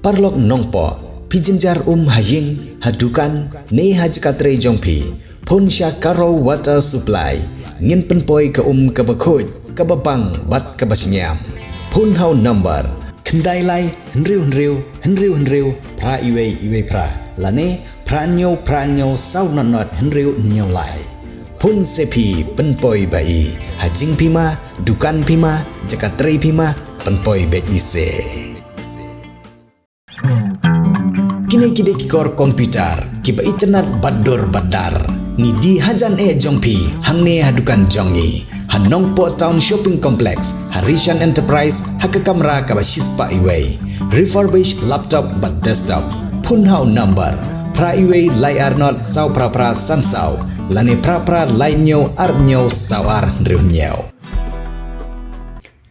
parlok nongpo pijinjar haying hadukan ne hajkatre jongpi pon sya karo water supply ngin penpoi ke kebakhoj kebabang bat kebasinyam pon hau number kendai lai henriu pra iwe pra lane pranyo sau not henriu nyau lai pun sepi penpoi bai hajing pima dukan pima jakatre pima penpoi bet ise kini kikor komputer kiba internet badar ni di hajan jongpi hangne hadukan jongi Hanongpo Town Shopping Complex, Harishan Enterprise, Hakakamra Kabashispa Iway, refurbished laptop but desktop, Punhau number, Pra Iway Lai Arnold Sau Pra Sansau, Lane Pra Lainyo Arnyo Sawar Driunyao.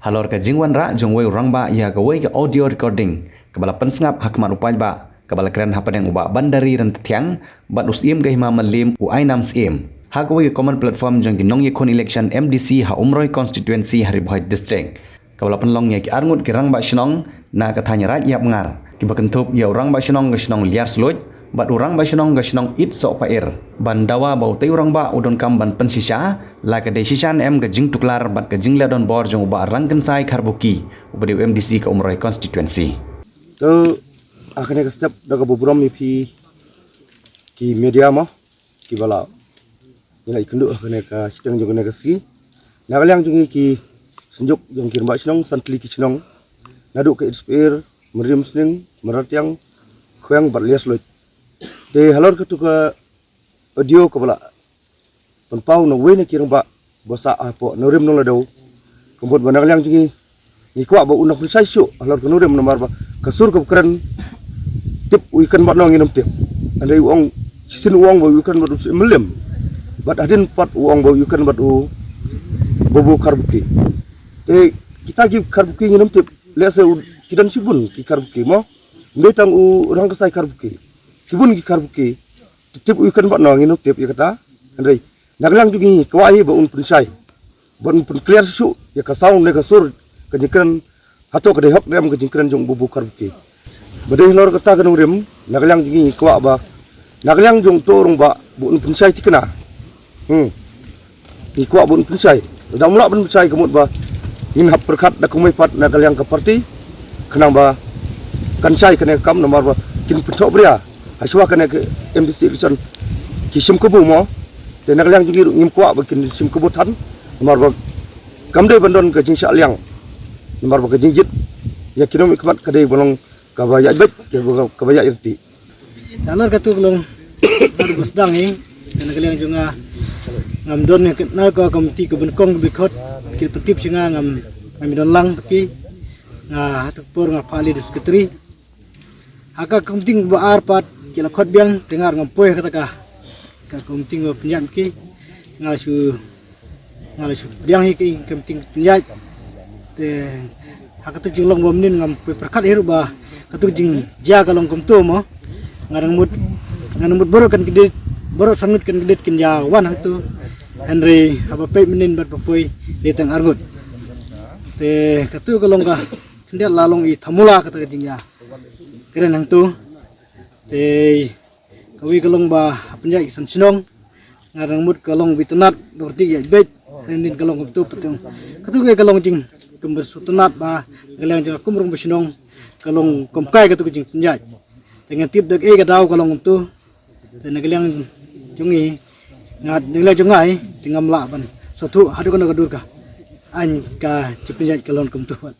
Halor ka jingwan ra jongway rangba ya gawai ka audio recording, kabala pensngap hakman upay ba, kabala keren hapan yang uba bandari rentetiang, bat usim gahima malim uay nam sim. Hagawai common platform jang kinong yakon election MDC ha umroy constituency Haribhoi district. Kabala penlong ya ki arngut ki rangba shnong na kathanya raj yap ngar. Ki bakentup ya rangba shnong liar sluj bat urang ba shnong it so pair. Bandawa bau tei urang ba udon kam ban pensisa la ka decision ga jing tuklar bat ka jing ladon bor jong ba rangken sai karbuki ubadi MDC ka umroy constituency. To akhirnya ke step daga bubrom ipi ki media mo ki bala nilai kenduk kena ke sidang jong kena ke ski nagalang jong ki senjuk jong ki mbak sinong santli ki sinong naduk ke inspire merim sning meratiang khoyang barlias loit de halor ke tu ke audio ke bala penpau no we ne ki mbak bosa apo nurim no ladau kembut nagalang jong ni kwa ba unak sai su halor ke nurim nomor ba kasur ke keren tip weekend bat nong inum tip andai uang sin uang ba weekend bat melim bat adin pat uang bau yukan bat bobo karbuki te kita gi karbuki nginum tip lese kidan sibun ki karbuki mo metang orang kesai karbuki sibun ki karbuki tip yukan bat no nginum tip ya kata andai naglang jugi kwai ba un pensai ba un clear su ya kasau ne kasur kejengkeran hato kede hok dem kejengkeran jong bobo karbuki badai lor kata kan urem naglang jugi kwa ba naglang jong torong ba bu un pensai tikena ni kuat bun pensai dah mula bun pensai kemut ba in hap perkat dak kumai pat nak yang ke parti kenang ba kan sai kena kam nomor ba kin petok bria haswa kena ke MDC kison kisim kubu mo te nak yang jingir ngim kuat ba kin sim kubutan nomor ba kam de bandon ke jing syak liang nomor ba ke jingjit ya kinom ikmat kadai bolong kabaya bet ke kabaya irti dalor katu gelong baru besdang ing nak yang junga ngam don yang kenal ko komiti ke benkong bikot kil petip singa ngam don lang tapi atuk por ngapali di sekretari haka komiti ba arpat kila khot biang tengar ngam poe kata ka komiti ngo penjat ki ngalasu biang hi komiti penjat te haka tu jinglong bomnin ngam poe perkat hiru ba katu jing ja kalong komto mo ngarang mut boro kan gede boro sangut kan gede kin ja wan hang tu Henry apa pay menin bat papoi detang argut te katu kalong ka tindak lalong i thamula kata jingya keren hang tu te kawi kalong ba penjai san sinong ngarang mut kalong bitunat dorti ya bet rendin kalong tu petong katu ke kalong jing kember sutunat ba kalong jing kumrung basinong kalong komkai katu jing penjai dengan tip dak gadau kalong tu te nagalang jungi ngat nilai jungai tingam laban satu hadu kana gadur ka an ka cipinjat kalon kumtuan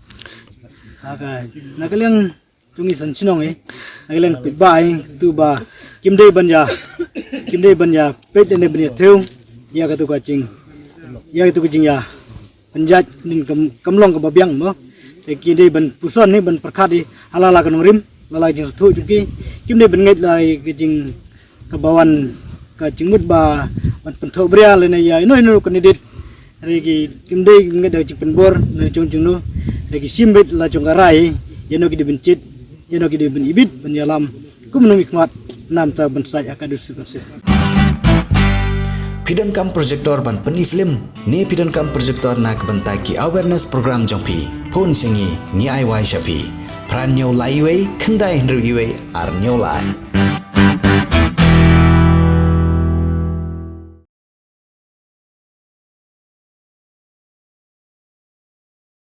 aga nagalang jungi san sinong nagalang pitbai tu ba kimde banja pet ne banya theu ya ka tu ka ching ya tu ka jing ya penjat nin kamlong ka babyang mo te kide ban puson ni ban perkhadi halala kan rim lalai jing satu juki kimde ban ngai lai ka jing kabawan ka jingmut ba ban penthok bria le ya ino kandidat regi kimde ngai da jing penbor ne jong no regi simbet la jong garai yeno ki dibencit yeno ki diben ibit ban yalam kumnu hikmat nam ta ban sai akadus konsep Pidan kam projector ban peni film ni pidan kam projector nak bentai ki awareness program jongpi pon singi ni ai wai shapi pran nyolai kendai hendru ar nyolai.